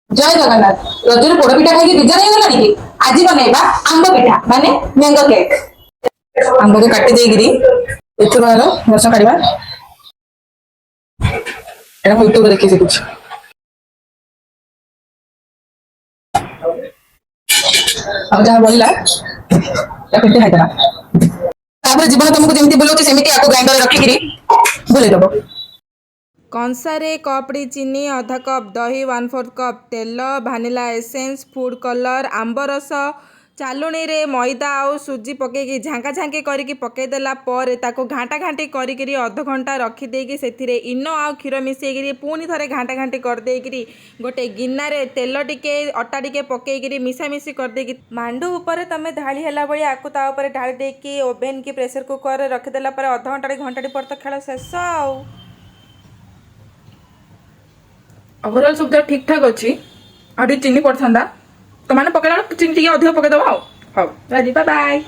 जय जगन्नाथ रजर पोड़ पिठा खाई विजा नहीं गलानी कि आज बनैबा आंब पिठा माने मैंगो केक। आंब को काटी देगिरी एथुर रस काढिबा एटा को यूट्यूब देखि शिखुछ अब जहाँ बोलला पिठा खाइतरा तापर जीवन तुमको जेमती बोलौछि सेमिति आको ग्राइंडर रखिकिरी बोले दबो। कंसारे कपड़ी चीनी आधा कप दही 1/4 कप तेल भानिला एसेंस फूड कलर आंब रस चालुणी रे मैदा आउ सुजी पकईकि झांका झांकी करके पकईदेला पर ताको घाटा घाटी करी अध घंटा रखिदेकी से इनो आउ क्षीर मिसेकरी पुणी थे घाटा घाटी करदेकरी गोटे गिन्नारे तेल टिके अटा टिके पकईकरी मिसामिशी करदेकी मांडू उपर तुम ढाली है भाई आपको ता ऊपर ढाली देकी ओभेन की प्रेसर कुकर रखिदेला अध घंटा घंटा पर तो खेल शेष आउ। ओवरऑल सब ठीक ठाक अच्छी आ चीनी पड़ता तो मैंने पकड़ा चीनी टे अधिक पकईदब। हाँ राजी बाय बाय।